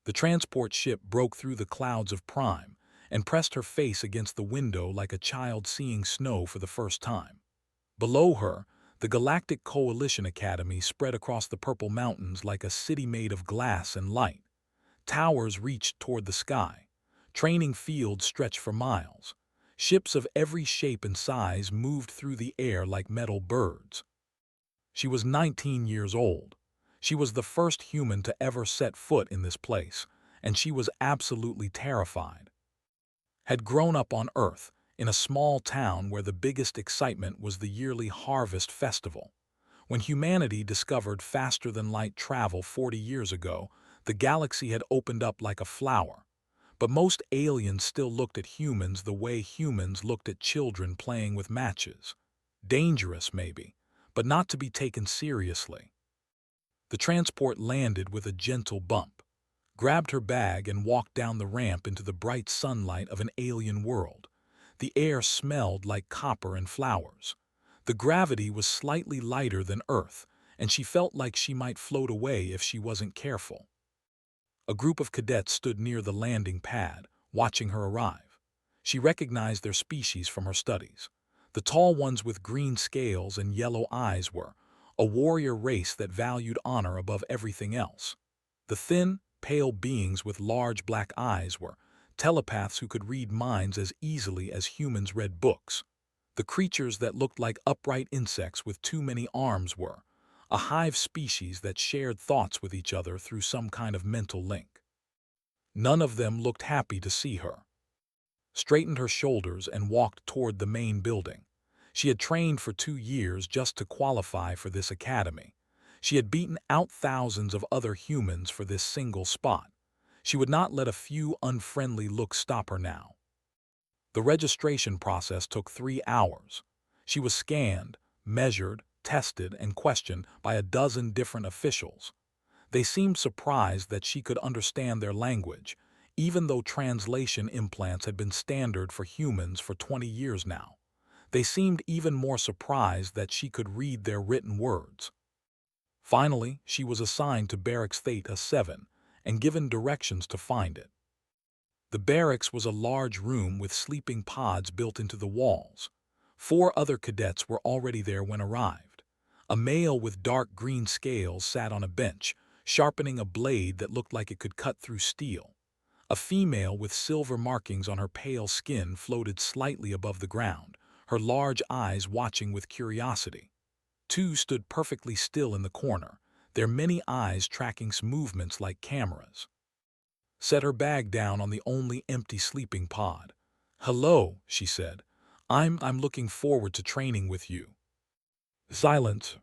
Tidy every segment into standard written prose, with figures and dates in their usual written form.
The transport ship broke through the clouds of Prime and pressed her face against the window like a child seeing snow for the first time. Below her, the Galactic Coalition Academy spread across the purple mountains like a city made of glass and light. Towers reached toward the sky. Training fields stretched for miles. Ships of every shape and size moved through the air like metal birds. She was 19 years old. She was the first human to ever set foot in this place, and she was absolutely terrified. Had grown up on Earth, in a small town where the biggest excitement was the yearly Harvest Festival. When humanity discovered faster-than-light travel 40 years ago, the galaxy had opened up like a flower. But most aliens still looked at humans the way humans looked at children playing with matches. Dangerous, maybe, but not to be taken seriously. The transport landed with a gentle bump, grabbed her bag and walked down the ramp into the bright sunlight of an alien world. The air smelled like copper and flowers. The gravity was slightly lighter than Earth, and she felt like she might float away if she wasn't careful. A group of cadets stood near the landing pad, watching her arrive. She recognized their species from her studies. The tall ones with green scales and yellow eyes were a warrior race that valued honor above everything else. The thin, pale beings with large black eyes were telepaths who could read minds as easily as humans read books. The creatures that looked like upright insects with too many arms were a hive species that shared thoughts with each other through some kind of mental link. None of them looked happy to see her. Straightened her shoulders and walked toward the main building. She had trained for 2 years just to qualify for this academy. She had beaten out thousands of other humans for this single spot. She would not let a few unfriendly looks stop her now. The registration process took 3 hours. She was scanned, measured, tested, and questioned by a dozen different officials. They seemed surprised that she could understand their language, even though translation implants had been standard for humans for 20 years now. They seemed even more surprised that she could read their written words. Finally, she was assigned to Barracks Theta 7 and given directions to find it. The barracks was a large room with sleeping pods built into the walls. 4 other cadets were already there when arrived. A male with dark green scales sat on a bench, sharpening a blade that looked like it could cut through steel. A female with silver markings on her pale skin floated slightly above the ground, her large eyes watching with curiosity. 2 stood perfectly still in the corner, their many eyes tracking movements like cameras. Set her bag down on the only empty sleeping pod. "Hello," she said. I'm looking forward to training with you." "Silence."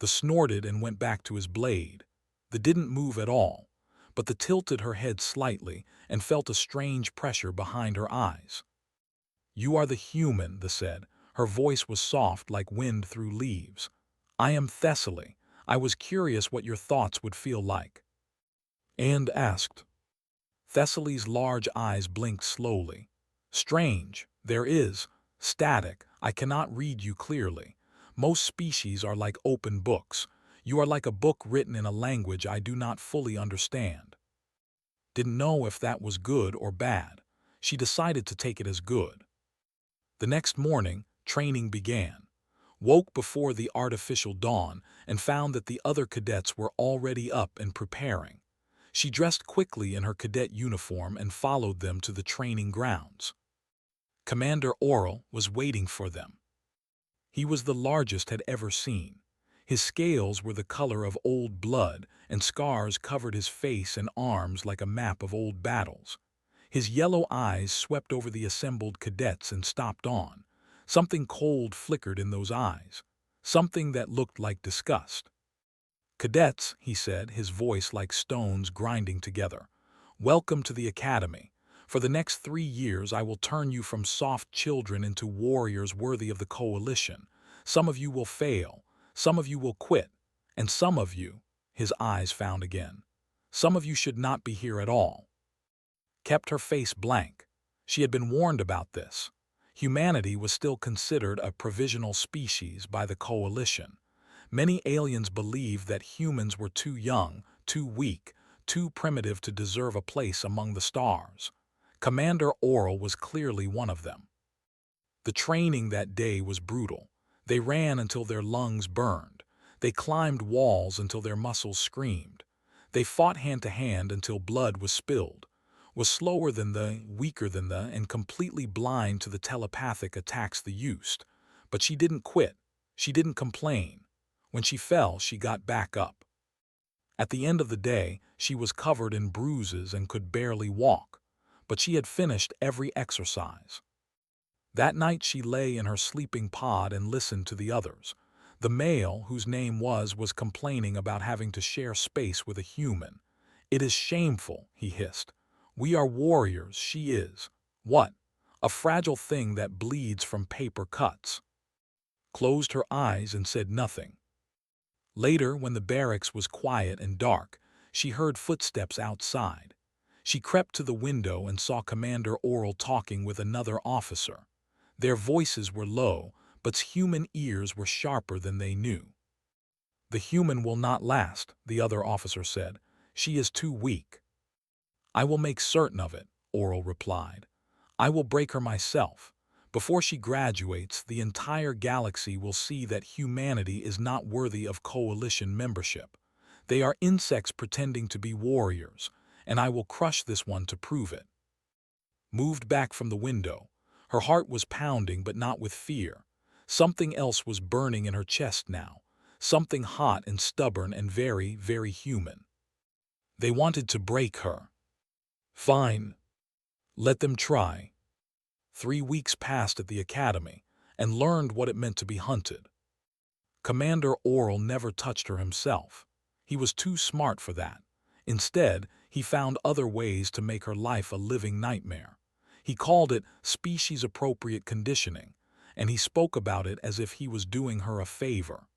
The snorted and went back to his blade. The didn't move at all, but the tilted her head slightly and felt a strange pressure behind her eyes. "You are the human," the said. Her voice was soft like wind through leaves. "I am Thessaly. I was curious what your thoughts would feel like." And asked. Thessaly's large eyes blinked slowly. "Strange. There is static. I cannot read you clearly. Most species are like open books. You are like a book written in a language I do not fully understand." Didn't know if that was good or bad. She decided to take it as good. The next morning, training began. Woke before the artificial dawn and found that the other cadets were already up and preparing. She dressed quickly in her cadet uniform and followed them to the training grounds. Commander Oral was waiting for them. He was the largest had ever seen. His scales were the color of old blood, and scars covered his face and arms like a map of old battles. His yellow eyes swept over the assembled cadets and stopped on. Something cold flickered in those eyes, something that looked like disgust. "Cadets," he said, his voice like stones grinding together, "welcome to the academy. For the next 3 years I will turn you from soft children into warriors worthy of the coalition. Some of you will fail, some of you will quit, and some of you," his eyes found again, "some of you should not be here at all." Kept her face blank. She had been warned about this. Humanity was still considered a provisional species by the coalition. Many aliens believed that humans were too young, too weak, too primitive to deserve a place among the stars. Commander Oral was clearly one of them. The training that day was brutal. They ran until their lungs burned. They climbed walls until their muscles screamed. They fought hand to hand until blood was spilled, was slower than the, weaker than the, and completely blind to the telepathic attacks they used. But she didn't quit. She didn't complain. When she fell, she got back up. At the end of the day, she was covered in bruises and could barely walk, but she had finished every exercise. That night she lay in her sleeping pod and listened to the others. The male, whose name was complaining about having to share space with a human. "It is shameful," he hissed. "We are warriors, she is. What? A fragile thing that bleeds from paper cuts." Closed her eyes and said nothing. Later, when the barracks was quiet and dark, she heard footsteps outside. She crept to the window and saw Commander Oral talking with another officer. Their voices were low, but human ears were sharper than they knew. "The human will not last," the other officer said. "She is too weak." "I will make certain of it," Oral replied. "I will break her myself. Before she graduates, the entire galaxy will see that humanity is not worthy of coalition membership. They are insects pretending to be warriors, and I will crush this one to prove it." Moved back from the window. Her heart was pounding, but not with fear. Something else was burning in her chest now. Something hot and stubborn and very, very human. They wanted to break her. Fine. Let them try. 3 weeks passed at the academy, and learned what it meant to be hunted. Commander Oral never touched her himself. He was too smart for that. Instead, he found other ways to make her life a living nightmare. He called it species-appropriate conditioning, and he spoke about it as if he was doing her a favor.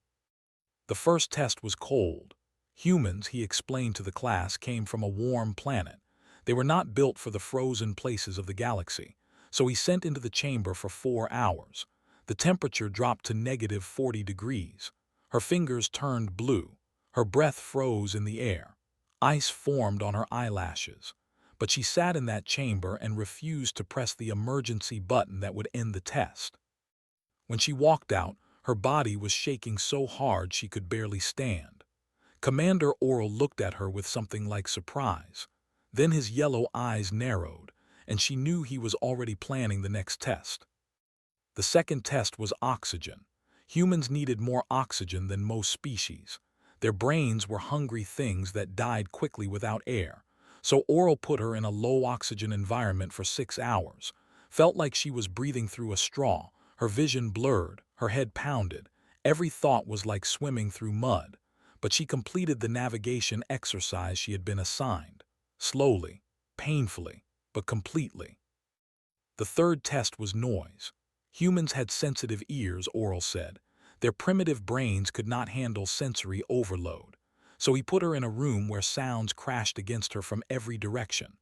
The first test was cold. Humans, he explained to the class, came from a warm planet. They were not built for the frozen places of the galaxy, so he sent into the chamber for 4 hours. The temperature dropped to -40 degrees. Her fingers turned blue. Her breath froze in the air. Ice formed on her eyelashes. But she sat in that chamber and refused to press the emergency button that would end the test. When she walked out, her body was shaking so hard she could barely stand. Commander Oral looked at her with something like surprise. Then his yellow eyes narrowed, and she knew he was already planning the next test. The second test was oxygen. Humans needed more oxygen than most species. Their brains were hungry things that died quickly without air. So Oral put her in a low-oxygen environment for 6 hours. Felt like she was breathing through a straw. Her vision blurred, her head pounded. Every thought was like swimming through mud. But she completed the navigation exercise she had been assigned. Slowly, painfully, but completely. The third test was noise. Humans had sensitive ears, Oral said. Their primitive brains could not handle sensory overload. So he put her in a room where sounds crashed against her from every direction.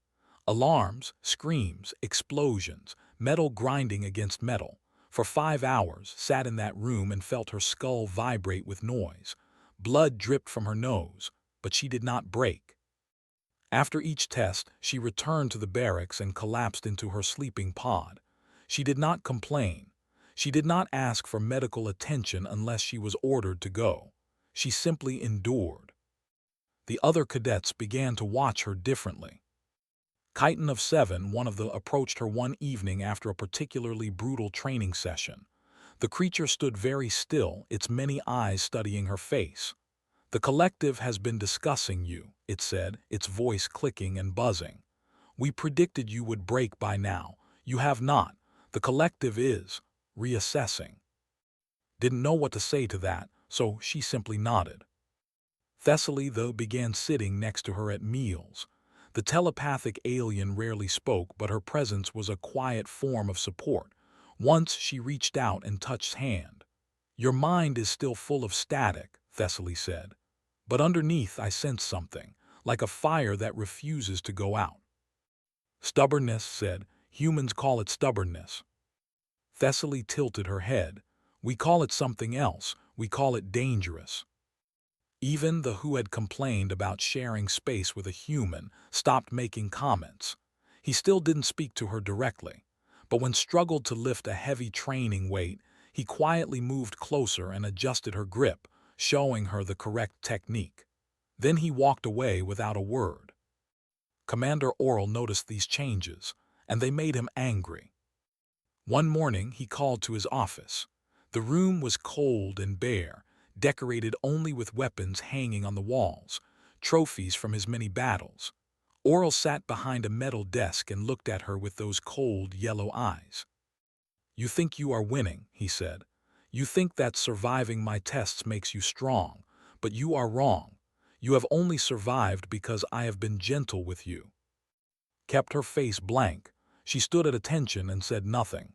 Alarms, screams, explosions, metal grinding against metal. For 5 hours, sat in that room and felt her skull vibrate with noise. Blood dripped from her nose, but she did not break. After each test, she returned to the barracks and collapsed into her sleeping pod. She did not complain. She did not ask for medical attention unless she was ordered to go. She simply endured. The other cadets began to watch her differently. Chiton of 7, one of them, approached her one evening after a particularly brutal training session. The creature stood very still, its many eyes studying her face. "The collective has been discussing you," it said, its voice clicking and buzzing. "We predicted you would break by now. You have not. The collective is reassessing." Didn't know what to say to that, so she simply nodded. Thessaly, though, began sitting next to her at meals. The telepathic alien rarely spoke, but her presence was a quiet form of support. Once she reached out and touched his hand. "Your mind is still full of static," Thessaly said. "But underneath I sense something, like a fire that refuses to go out." "Stubbornness," said. "Humans call it stubbornness." Thessaly tilted her head. "We call it something else. We call it dangerous." Even the who had complained about sharing space with a human stopped making comments. He still didn't speak to her directly, but when struggled to lift a heavy training weight, he quietly moved closer and adjusted her grip, showing her the correct technique. Then he walked away without a word. Commander Oral noticed these changes, and they made him angry. One morning, he called to his office. The room was cold and bare, decorated only with weapons hanging on the walls, trophies from his many battles. Oral sat behind a metal desk and looked at her with those cold, yellow eyes. "You think you are winning," he said. "You think that surviving my tests makes you strong, but you are wrong. You have only survived because I have been gentle with you." Kept her face blank. She stood at attention and said nothing.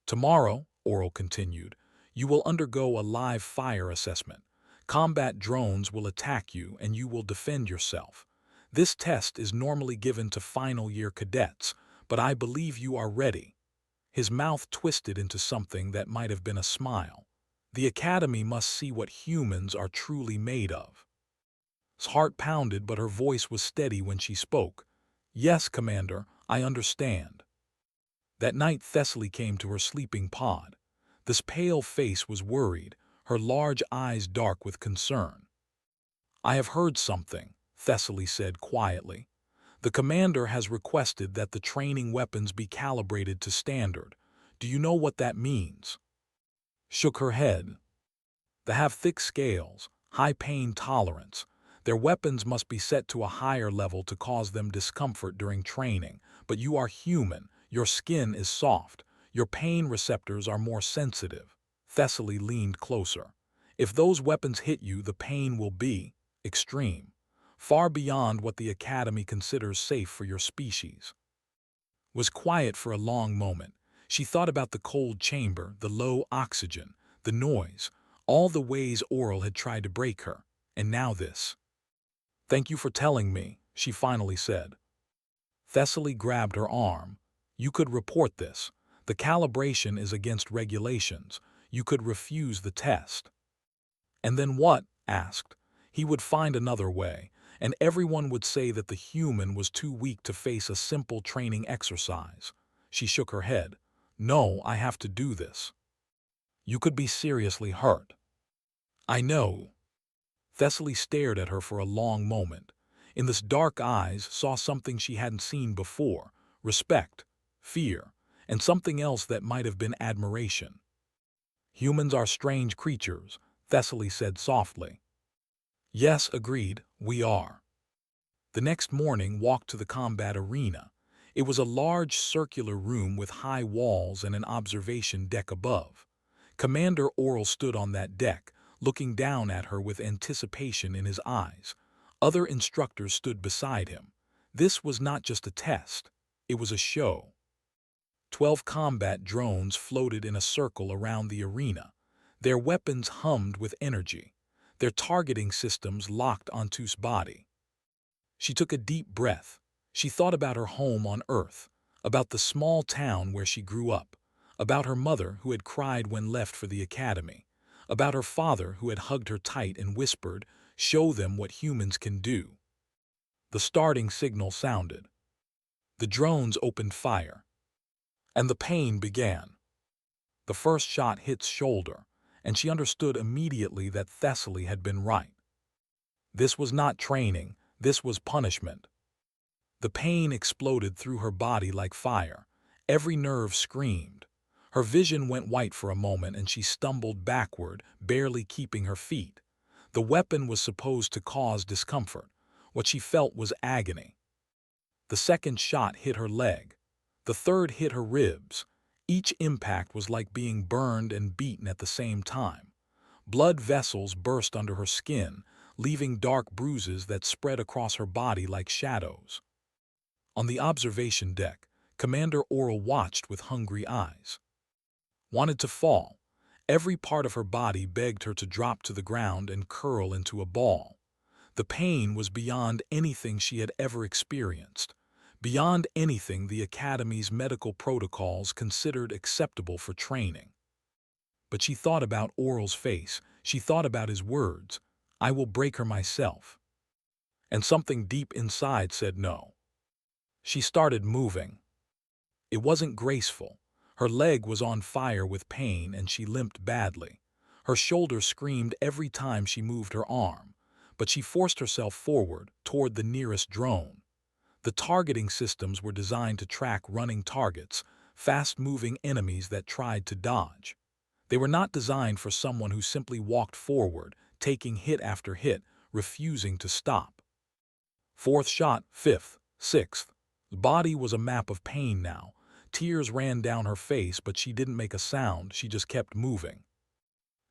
"Tomorrow," Oral continued, "you will undergo a live fire assessment. Combat drones will attack you and you will defend yourself. This test is normally given to final-year cadets, but I believe you are ready." His mouth twisted into something that might have been a smile. "The Academy must see what humans are truly made of." His heart pounded, but her voice was steady when she spoke. "Yes, Commander, I understand." That night Thessaly came to her sleeping pod. This pale face was worried, her large eyes dark with concern. "I have heard something," Thessaly said quietly. "The commander has requested that the training weapons be calibrated to standard. Do you know what that means?" Shook her head. "They have thick scales, high pain tolerance. Their weapons must be set to a higher level to cause them discomfort during training. But you are human, your skin is soft, your pain receptors are more sensitive." Thessaly leaned closer. "If those weapons hit you, the pain will be extreme, far beyond what the Academy considers safe for your species." Was quiet for a long moment. She thought about the cold chamber, the low oxygen, the noise, all the ways Oral had tried to break her, and now this. "Thank you for telling me," she finally said. Thessaly grabbed her arm. "You could report this. The calibration is against regulations. You could refuse the test." "And then what?" asked. "He would find another way, and everyone would say that the human was too weak to face a simple training exercise." She shook her head. "No, I have to do this. You could be seriously hurt." "I know." Thessaly stared at her for a long moment. In those dark eyes saw something she hadn't seen before: respect, fear, and something else that might have been admiration. "Humans are strange creatures," Thessaly said softly. "Yes," agreed, "we are." The next morning walked to the combat arena. It was a large circular room with high walls and an observation deck above. Commander Oral stood on that deck, looking down at her with anticipation in his eyes. Other instructors stood beside him. This was not just a test, it was a show. 12 combat drones floated in a circle around the arena. Their weapons hummed with energy, their targeting systems locked onto his body. She took a deep breath. She thought about her home on Earth, about the small town where she grew up, about her mother who had cried when left for the academy, about her father who had hugged her tight and whispered, "Show them what humans can do." The starting signal sounded. The drones opened fire, and the pain began. The first shot hit his shoulder, and she understood immediately that Thessaly had been right. This was not training, this was punishment. The pain exploded through her body like fire. Every nerve screamed. Her vision went white for a moment and she stumbled backward, barely keeping her feet. The weapon was supposed to cause discomfort. What she felt was agony. The second shot hit her leg. The third hit her ribs. Each impact was like being burned and beaten at the same time. Blood vessels burst under her skin, leaving dark bruises that spread across her body like shadows. On the observation deck, Commander Oral watched with hungry eyes. Wanted to fall. Every part of her body begged her to drop to the ground and curl into a ball. The pain was beyond anything she had ever experienced, beyond anything the Academy's medical protocols considered acceptable for training. But she thought about Oral's face, she thought about his words. I will break her myself. And something deep inside said no. She started moving. It wasn't graceful. Her leg was on fire with pain and she limped badly. Her shoulder screamed every time she moved her arm, but she forced herself forward toward the nearest drone. The targeting systems were designed to track running targets, fast-moving enemies that tried to dodge. They were not designed for someone who simply walked forward, taking hit after hit, refusing to stop. Fourth shot, fifth, sixth. The body was a map of pain now. Tears ran down her face, but she didn't make a sound, she just kept moving.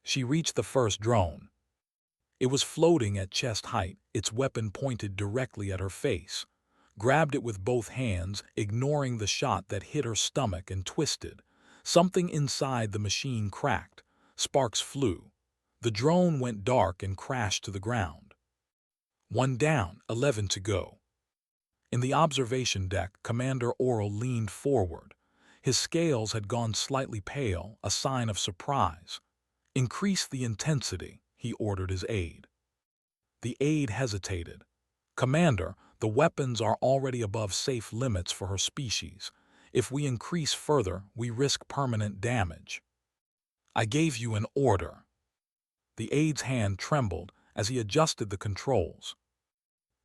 She reached the first drone. It was floating at chest height, its weapon pointed directly at her face. Grabbed it with both hands, ignoring the shot that hit her stomach and twisted. Something inside the machine cracked. Sparks flew. The drone went dark and crashed to the ground. 1 down, 11 to go. In the observation deck, Commander Oral leaned forward. His scales had gone slightly pale, a sign of surprise. "Increase the intensity," he ordered his aide. The aide hesitated. "Commander, the weapons are already above safe limits for her species. If we increase further, we risk permanent damage." "I gave you an order." The aide's hand trembled as he adjusted the controls.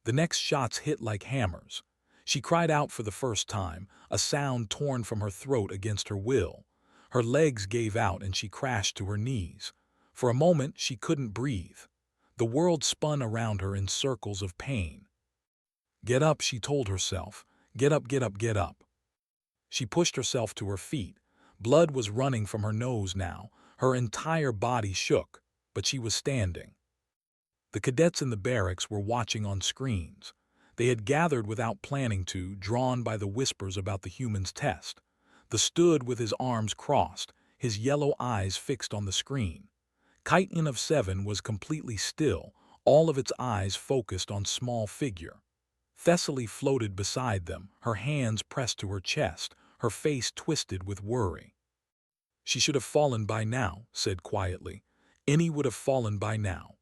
The next shots hit like hammers. She cried out for the first time, a sound torn from her throat against her will. Her legs gave out and she crashed to her knees. For a moment, she couldn't breathe. The world spun around her in circles of pain. "Get up," she told herself. "Get up, get up, get up." She pushed herself to her feet. Blood was running from her nose now. Her entire body shook, but she was standing. The cadets in the barracks were watching on screens. They had gathered without planning to, drawn by the whispers about the human's test. The stood with his arms crossed, his yellow eyes fixed on the screen. Chiton of 7 was completely still, all of its eyes focused on small figure. Thessaly floated beside them, her hands pressed to her chest, her face twisted with worry. "She should have fallen by now," said quietly. "Any would have fallen by now."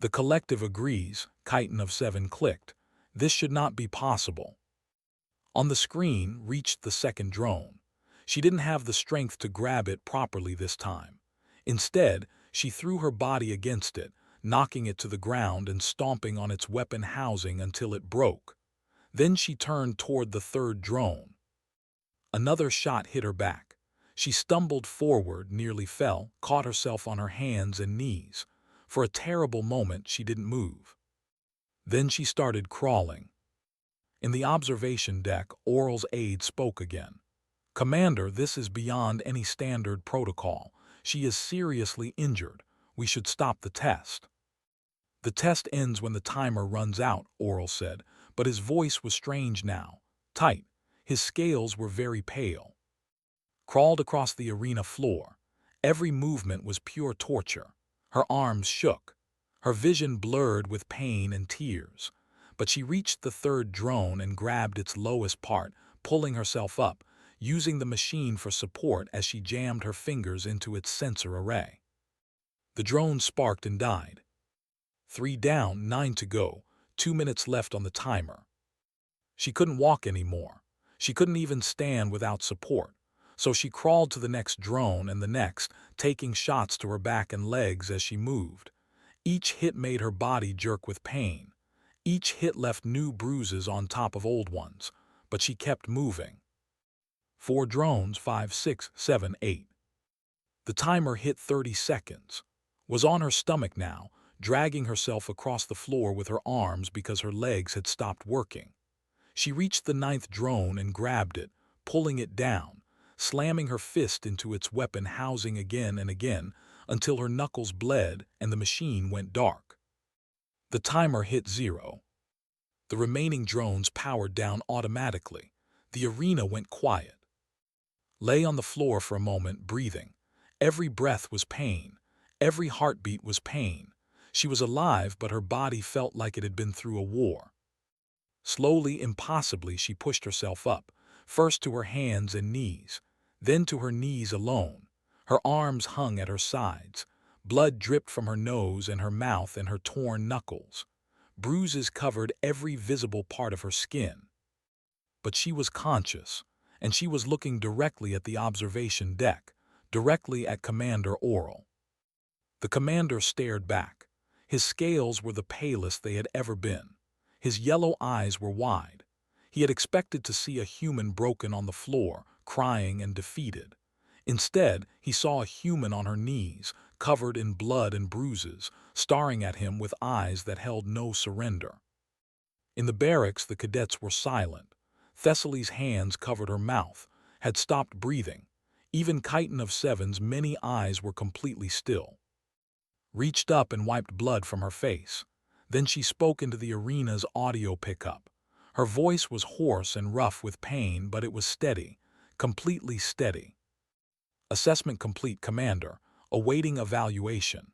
"The collective agrees," Chiton of 7 clicked. "This should not be possible." On the screen reached the second drone. She didn't have the strength to grab it properly this time. Instead, she threw her body against it, knocking it to the ground and stomping on its weapon housing until it broke. Then she turned toward the third drone. Another shot hit her back. She stumbled forward, nearly fell, caught herself on her hands and knees. For a terrible moment, she didn't move. Then she started crawling. In the observation deck, Oral's aide spoke again. "Commander, this is beyond any standard protocol. She is seriously injured. We should stop the test." "The test ends when the timer runs out," Oral said, but his voice was strange now, tight. His scales were very pale. Crawled across the arena floor. Every movement was pure torture. Her arms shook. Her vision blurred with pain and tears. But she reached the third drone and grabbed its lowest part, pulling herself up, using the machine for support as she jammed her fingers into its sensor array. The drone sparked and died. 3 down, 9 to go, 2 minutes left on the timer. She couldn't walk anymore. She couldn't even stand without support. So she crawled to the next drone and the next, taking shots to her back and legs as she moved. Each hit made her body jerk with pain. Each hit left new bruises on top of old ones, but she kept moving. 4 drones, 5, 6, 7, 8. The timer hit 30 seconds. Was on her stomach now, dragging herself across the floor with her arms because her legs had stopped working. She reached the 9th drone and grabbed it, pulling it down, slamming her fist into its weapon housing again and again until her knuckles bled and the machine went dark. The timer hit 0. The remaining drones powered down automatically. The arena went quiet. Lay on the floor for a moment, breathing. Every breath was pain. Every heartbeat was pain. She was alive, but her body felt like it had been through a war. Slowly, impossibly, she pushed herself up, first to her hands and knees, then to her knees alone. Her arms hung at her sides, Blood dripped from her nose and her mouth and her torn knuckles. Bruises covered every visible part of her skin. But she was conscious, and she was looking directly at the observation deck, directly at Commander Oral. The commander stared back. His scales were the palest they had ever been. His yellow eyes were wide. He had expected to see a human broken on the floor, crying and defeated. Instead, he saw a human on her knees, covered in blood and bruises, staring at him with eyes that held no surrender. In the barracks, the cadets were silent. Thessaly's hands covered her mouth, had stopped breathing. Even Chiton of Seven's many eyes were completely still. Reached up and wiped blood from her face. Then she spoke into the arena's audio pickup. Her voice was hoarse and rough with pain, but it was steady, completely steady. Assessment complete, Commander. Awaiting evaluation.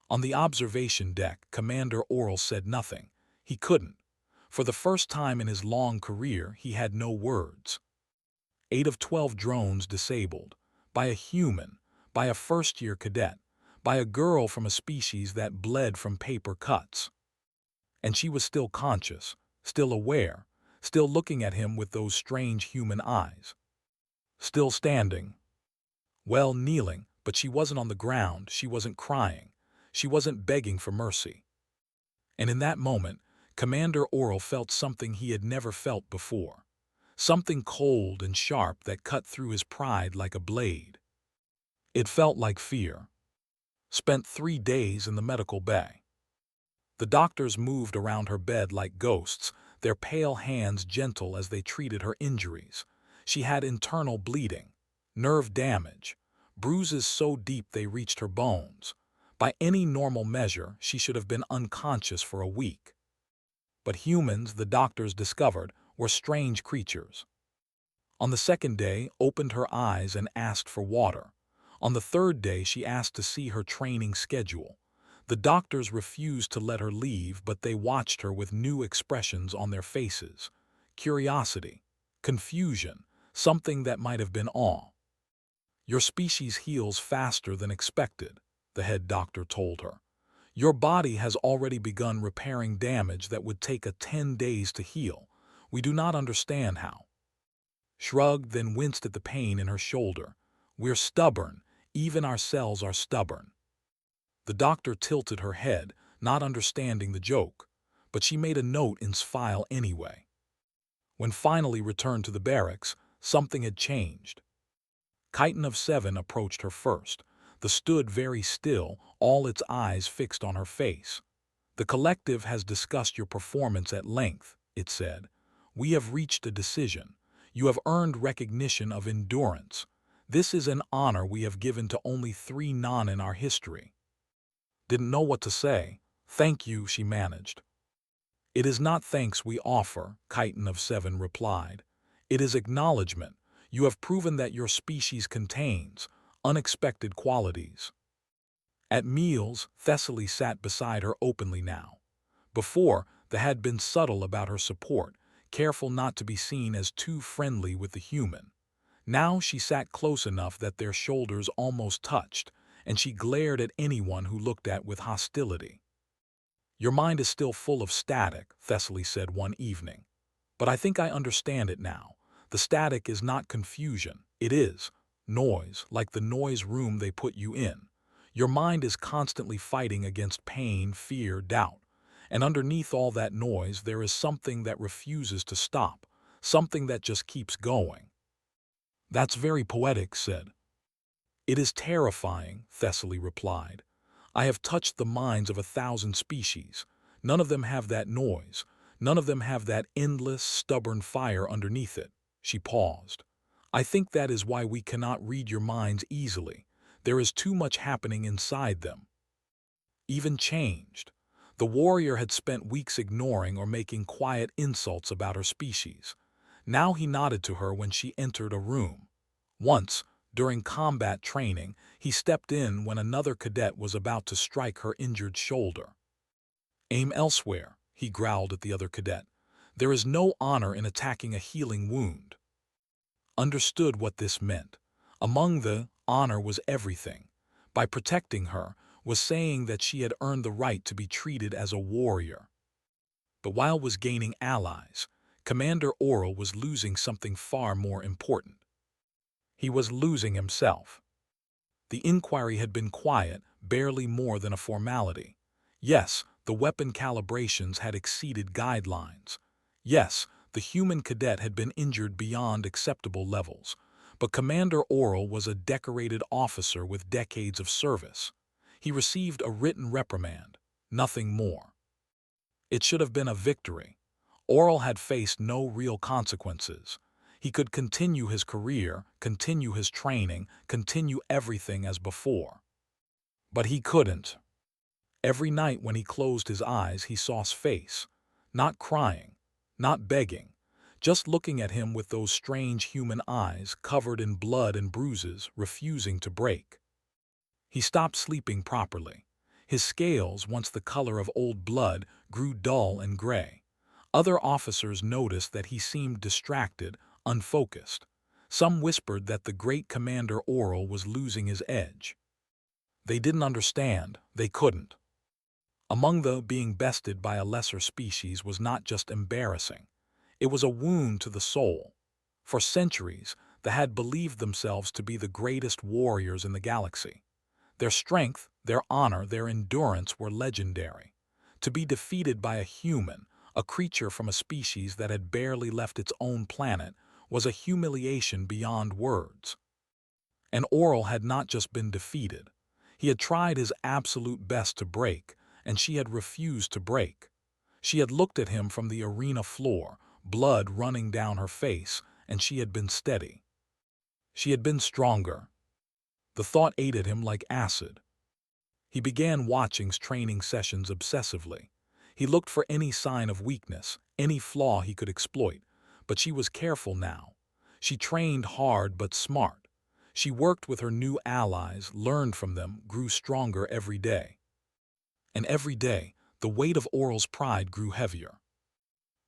On the observation deck, Commander Oral said nothing. He couldn't. For the first time in his long career, he had no words. 8 of 12 drones disabled. By a human. By a first-year cadet. By a girl from a species that bled from paper cuts. And she was still conscious, still aware, still looking at him with those strange human eyes. Still standing. Well, kneeling, but she wasn't on the ground, she wasn't crying, she wasn't begging for mercy. And in that moment, Commander Oral felt something he had never felt before. Something cold and sharp that cut through his pride like a blade. It felt like fear. Spent 3 days in the medical bay. The doctors moved around her bed like ghosts, their pale hands gentle as they treated her injuries. She had internal bleeding, nerve damage, bruises so deep they reached her bones. By any normal measure, she should have been unconscious for a week. But humans, the doctors discovered, were strange creatures. On the second day, opened her eyes and asked for water. On the third day, she asked to see her training schedule. The doctors refused to let her leave, but they watched her with new expressions on their faces. Curiosity, confusion, something that might have been awe. Your species heals faster than expected, the head doctor told her. Your body has already begun repairing damage that would take 10 days to heal. We do not understand how. Shrugged, then winced at the pain in her shoulder. We're stubborn. Even our cells are stubborn. The doctor tilted her head, not understanding the joke, but she made a note in his file anyway. When finally returned to the barracks, something had changed. Chiton of Seven approached her first. The stood very still, all its eyes fixed on her face. The collective has discussed your performance at length, it said. We have reached a decision. You have earned recognition of endurance. This is an honor we have given to only 3 none in our history. Didn't know what to say. Thank you, she managed. It is not thanks we offer, Chiton of Seven replied. It is acknowledgement. You have proven that your species contains unexpected qualities. At meals, Thessaly sat beside her openly now. Before, they had been subtle about her support, careful not to be seen as too friendly with the human. Now she sat close enough that their shoulders almost touched, and she glared at anyone who looked at with hostility. Your mind is still full of static, Thessaly said one evening. But I think I understand it now. The static is not confusion, it is noise, like the noise room they put you in. Your mind is constantly fighting against pain, fear, doubt. And underneath all that noise, there is something that refuses to stop, something that just keeps going. That's very poetic, said. It is terrifying, Thessaly replied. I have touched the minds of 1,000 species. None of them have that noise. None of them have that endless, stubborn fire underneath it. She paused. I think that is why we cannot read your minds easily. There is too much happening inside them. Even changed. The warrior had spent weeks ignoring or making quiet insults about her species. Now he nodded to her when she entered a room. Once, during combat training, he stepped in when another cadet was about to strike her injured shoulder. Aim elsewhere, he growled at the other cadet. There is no honor in attacking a healing wound. Understood what this meant. Among the honor was everything. By protecting her, was saying that she had earned the right to be treated as a warrior. But while was gaining allies, Commander Oral was losing something far more important. He was losing himself. The inquiry had been quiet, barely more than a formality. Yes, the weapon calibrations had exceeded guidelines. Yes, the human cadet had been injured beyond acceptable levels. But Commander Oral was a decorated officer with decades of service. He received a written reprimand, nothing more. It should have been a victory. Oral had faced no real consequences. He could continue his career, continue his training, continue everything as before. But he couldn't. Every night when he closed his eyes, he saw his face, not crying, not begging, just looking at him with those strange human eyes covered in blood and bruises, refusing to break. He stopped sleeping properly. His scales, once the color of old blood, grew dull and gray. Other officers noticed that he seemed distracted, unfocused. Some whispered that the great Commander Oral was losing his edge. They didn't understand, they couldn't. Among the being bested by a lesser species was not just embarrassing. It was a wound to the soul. For centuries, they had believed themselves to be the greatest warriors in the galaxy. Their strength, their honor, their endurance were legendary. To be defeated by a human, a creature from a species that had barely left its own planet, was a humiliation beyond words. And Oral had not just been defeated. He had tried his absolute best to break, and she had refused to break. She had looked at him from the arena floor, blood running down her face, and she had been steady. She had been stronger. The thought ate at him like acid. He began watching training sessions obsessively. He looked for any sign of weakness, any flaw he could exploit, but she was careful now. She trained hard but smart. She worked with her new allies, learned from them, grew stronger every day. And every day, the weight of Oral's pride grew heavier.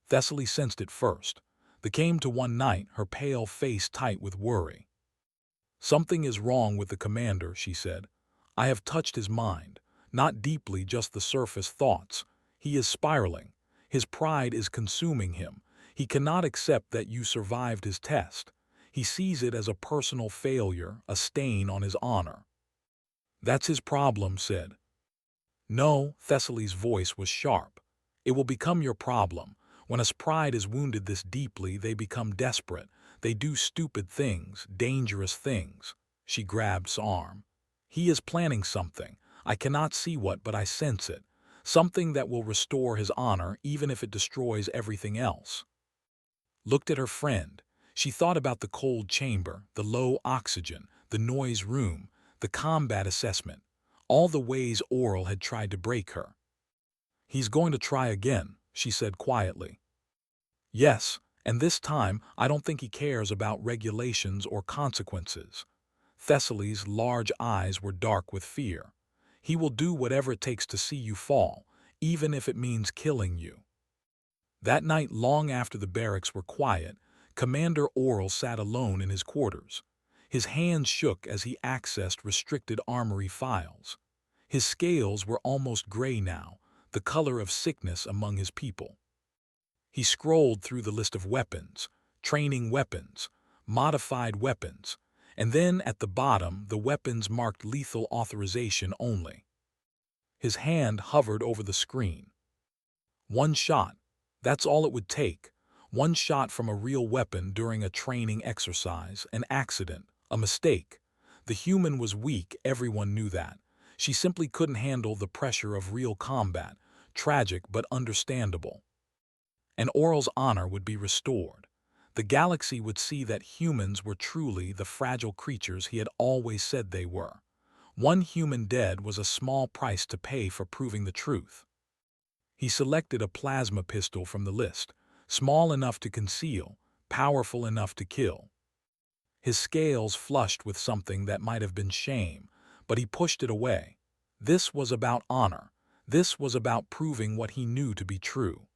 Thessaly sensed it first. They came to one night, her pale face tight with worry. "Something is wrong with the commander," she said. "I have touched his mind, not deeply, just the surface thoughts. He is spiraling. His pride is consuming him. He cannot accept that you survived his test. He sees it as a personal failure, a stain on his honor." "That's his problem," said. "No," Thessaly's voice was sharp. "It will become your problem. When his pride is wounded this deeply, they become desperate. They do stupid things, dangerous things." She grabbed his arm. "He is planning something. I cannot see what, but I sense it. Something that will restore his honor, even if it destroys everything else." Looked at her friend. She thought about the cold chamber, the low oxygen, the noise room, the combat assessment, all the ways Oral had tried to break her. "He's going to try again," she said quietly. "Yes, and this time I don't think he cares about regulations or consequences." Thessaly's large eyes were dark with fear. "He will do whatever it takes to see you fall, even if it means killing you." That night, long after the barracks were quiet, Commander Oral sat alone in his quarters. His hands shook as he accessed restricted armory files. His scales were almost gray now, the color of sickness among his people. He scrolled through the list of weapons, training weapons, modified weapons, and then at the bottom the weapons marked lethal authorization only. His hand hovered over the screen. One shot, that's all it would take. One shot from a real weapon during a training exercise, an accident, a mistake. The human was weak, everyone knew that. She simply couldn't handle the pressure of real combat, tragic but understandable. And Oral's honor would be restored. The galaxy would see that humans were truly the fragile creatures he had always said they were. One human dead was a small price to pay for proving the truth. He selected a plasma pistol from the list, small enough to conceal, powerful enough to kill. His scales flushed with something that might have been shame, but he pushed it away. This was about honor. This was about proving what he knew to be true.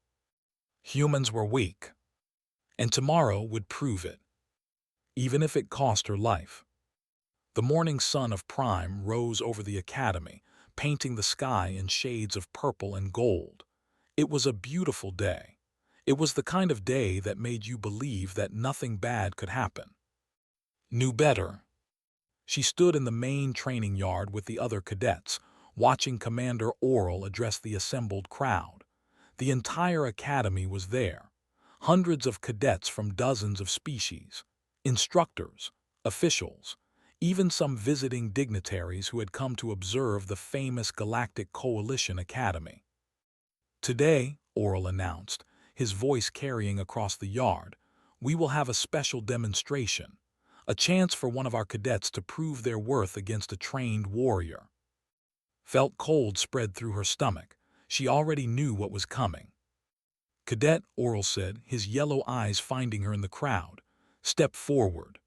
Humans were weak, and tomorrow would prove it, even if it cost her life. The morning sun of Prime rose over the academy, painting the sky in shades of purple and gold. It was a beautiful day. It was the kind of day that made you believe that nothing bad could happen. Knew better. She stood in the main training yard with the other cadets, watching Commander Oral address the assembled crowd. The entire academy was there. Hundreds of cadets from dozens of species, instructors, officials, even some visiting dignitaries who had come to observe the famous Galactic Coalition Academy. Today, Oral announced, his voice carrying across the yard, we will have a special demonstration, a chance for one of our cadets to prove their worth against a trained warrior. Felt cold spread through her stomach. She already knew what was coming. Cadet, Oral said, his yellow eyes finding her in the crowd. Step forward.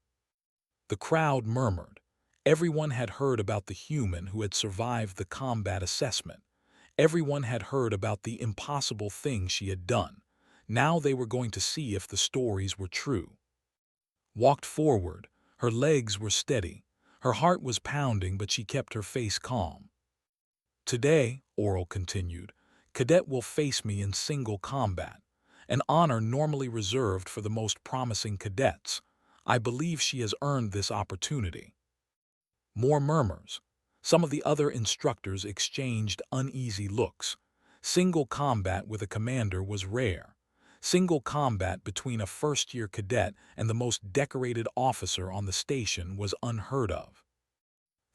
The crowd murmured. Everyone had heard about the human who had survived the combat assessment. Everyone had heard about the impossible things she had done. Now they were going to see if the stories were true. Walked forward. Her legs were steady. Her heart was pounding, but she kept her face calm. Today, Oral continued, Cadet will face me in single combat, an honor normally reserved for the most promising cadets. I believe she has earned this opportunity. More murmurs. Some of the other instructors exchanged uneasy looks. Single combat with a commander was rare. Single combat between a first-year cadet and the most decorated officer on the station was unheard of.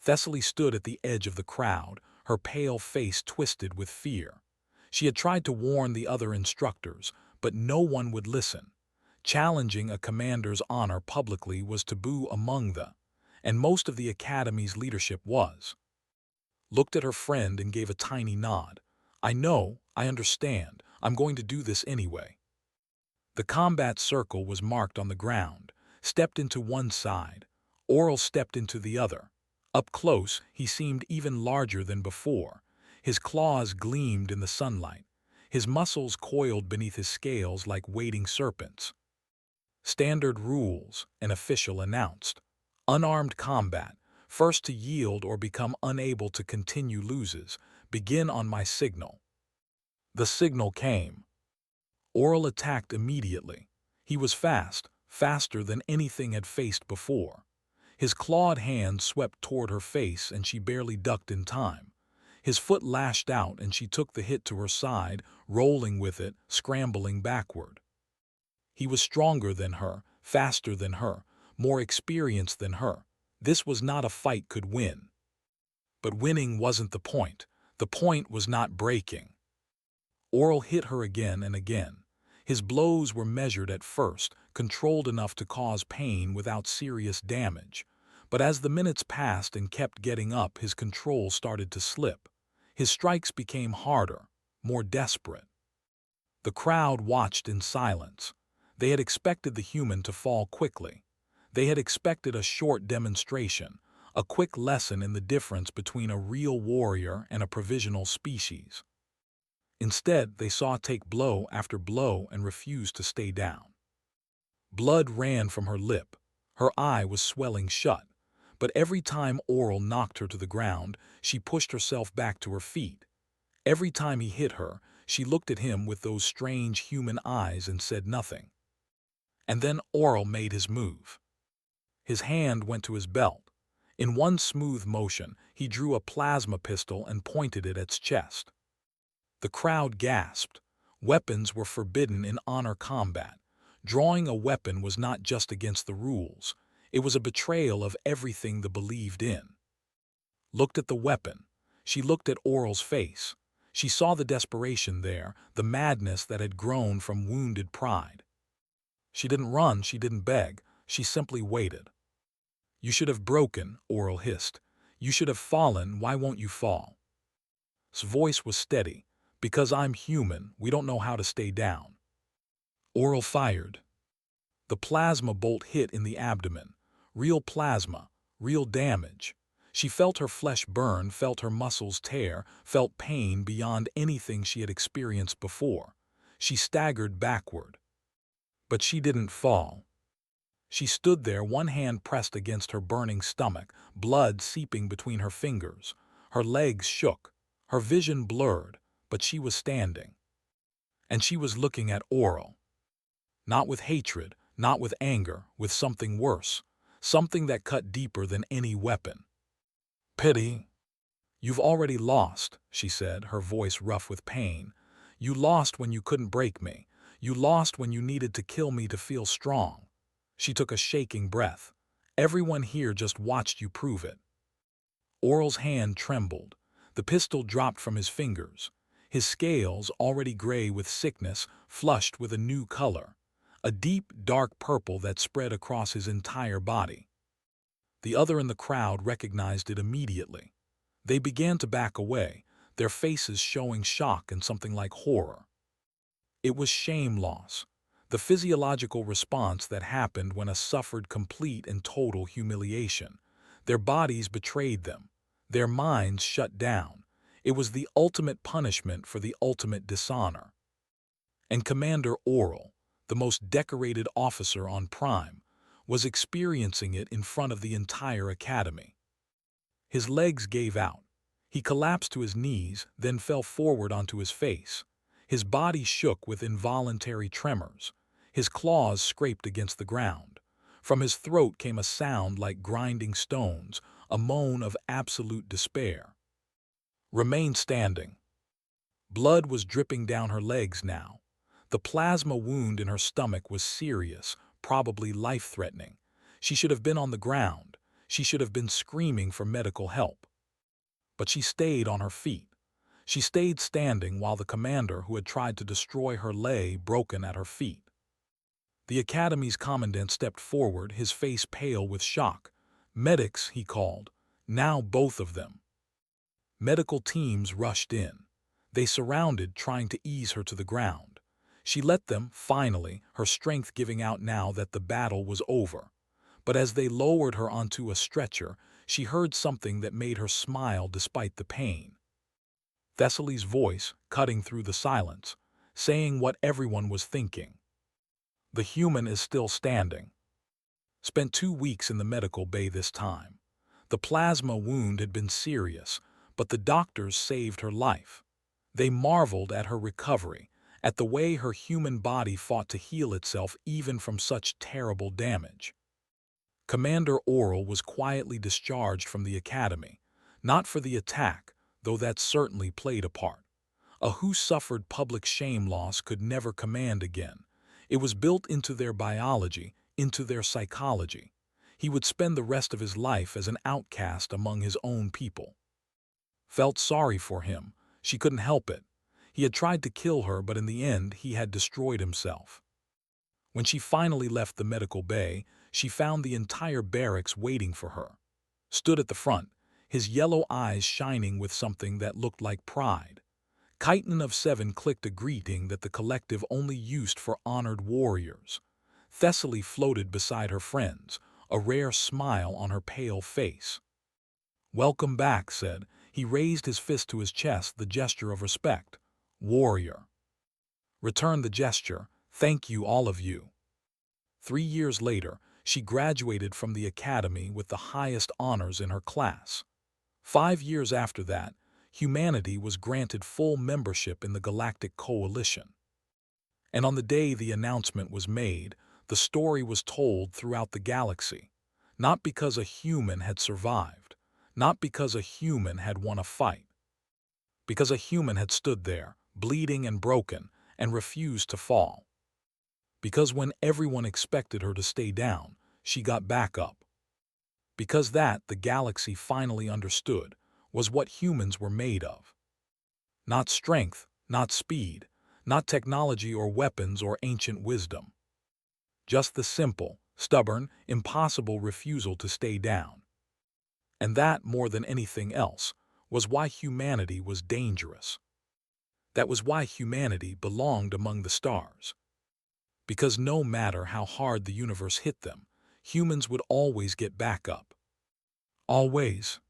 Thessaly stood at the edge of the crowd, her pale face twisted with fear. She had tried to warn the other instructors, but no one would listen. Challenging a commander's honor publicly was taboo among and most of the academy's leadership was. Looked at her friend and gave a tiny nod. I know, I understand, I'm going to do this anyway. The combat circle was marked on the ground, stepped into one side. Oral stepped into the other. Up close, he seemed even larger than before. His claws gleamed in the sunlight. His muscles coiled beneath his scales like waiting serpents. Standard rules, an official announced. Unarmed combat, first to yield or become unable to continue loses. Begin on my signal. The signal came. Oral attacked immediately. He was fast, faster than anything had faced before. His clawed hand swept toward her face and she barely ducked in time. His foot lashed out and she took the hit to her side, rolling with it, scrambling backward. He was stronger than her, faster than her, more experienced than her. This was not a fight could win. But winning wasn't the point. The point was not breaking. Oral hit her again and again. His blows were measured at first, controlled enough to cause pain without serious damage. But as the minutes passed and kept getting up, his control started to slip. His strikes became harder, more desperate. The crowd watched in silence. They had expected the human to fall quickly. They had expected a short demonstration, a quick lesson in the difference between a real warrior and a provisional species. Instead, they saw take blow after blow and refused to stay down. Blood ran from her lip. Her eye was swelling shut. But every time Oral knocked her to the ground, she pushed herself back to her feet. Every time he hit her, she looked at him with those strange human eyes and said nothing. And then Oral made his move. His hand went to his belt. In one smooth motion, he drew a plasma pistol and pointed it at its chest. The crowd gasped. Weapons were forbidden in honor combat. Drawing a weapon was not just against the rules. It was a betrayal of everything they believed in. Looked at the weapon. She looked at Oral's face. She saw the desperation there, the madness that had grown from wounded pride. She didn't run, she didn't beg. She simply waited. You should have broken, Oral hissed. You should have fallen, why won't you fall? His voice was steady. Because I'm human, we don't know how to stay down. Oral fired. The plasma bolt hit in the abdomen. Real plasma, real damage. She felt her flesh burn, felt her muscles tear, felt pain beyond anything she had experienced before. She staggered backward. But she didn't fall. She stood there, one hand pressed against her burning stomach, blood seeping between her fingers. Her legs shook, her vision blurred, but she was standing. And she was looking at Oral. Not with hatred, not with anger, with something worse. Something that cut deeper than any weapon. Pity. You've already lost, she said, her voice rough with pain. You lost when you couldn't break me. You lost when you needed to kill me to feel strong. She took a shaking breath. Everyone here just watched you prove it. Oral's hand trembled. The pistol dropped from his fingers. His scales, already gray with sickness, flushed with a new color. A deep, dark purple that spread across his entire body. The other in the crowd recognized it immediately. They began to back away, their faces showing shock and something like horror. It was shame loss, the physiological response that happened when a suffered complete and total humiliation. Their bodies betrayed them. Their minds shut down. It was the ultimate punishment for the ultimate dishonor. And Commander Oral, the most decorated officer on Prime, was experiencing it in front of the entire academy. His legs gave out. He collapsed to his knees, then fell forward onto his face. His body shook with involuntary tremors. His claws scraped against the ground. From his throat came a sound like grinding stones, a moan of absolute despair. Remain standing. Blood was dripping down her legs now. The plasma wound in her stomach was serious, probably life-threatening. She should have been on the ground. She should have been screaming for medical help. But she stayed on her feet. She stayed standing while the commander who had tried to destroy her lay broken at her feet. The academy's commandant stepped forward, his face pale with shock. Medics, he called. Now both of them. Medical teams rushed in. They surrounded, trying to ease her to the ground. She let them, finally, her strength giving out now that the battle was over. But as they lowered her onto a stretcher, she heard something that made her smile despite the pain. Thessaly's voice, cutting through the silence, saying what everyone was thinking. The human is still standing. Spent 2 weeks in the medical bay this time. The plasma wound had been serious, but the doctors saved her life. They marveled at her recovery, at the way her human body fought to heal itself even from such terrible damage. Commander Oral was quietly discharged from the academy, not for the attack, though that certainly played a part. A who suffered public shame loss could never command again. It was built into their biology, into their psychology. He would spend the rest of his life as an outcast among his own people. Felt sorry for him. She couldn't help it. He had tried to kill her, but in the end he had destroyed himself. When she finally left the medical bay, she found the entire barracks waiting for her. Stood at the front, his yellow eyes shining with something that looked like pride. Chiton of 7 clicked a greeting that the collective only used for honored warriors. Thessaly floated beside her friends, a rare smile on her pale face. Welcome back, said. He raised his fist to his chest, the gesture of respect. Warrior. Returned the gesture. Thank you, all of you. 3 years later, she graduated from the academy with the highest honors in her class. 5 years after that, humanity was granted full membership in the Galactic Coalition. And on the day the announcement was made, the story was told throughout the galaxy. Not because a human had survived, not because a human had won a fight. Because a human had stood there, bleeding and broken, and refused to fall. Because when everyone expected her to stay down, she got back up. Because that, the galaxy finally understood, was what humans were made of. Not strength, not speed, not technology or weapons or ancient wisdom. Just the simple, stubborn, impossible refusal to stay down. And that, more than anything else, was why humanity was dangerous. That was why humanity belonged among the stars. Because no matter how hard the universe hit them, humans would always get back up. Always.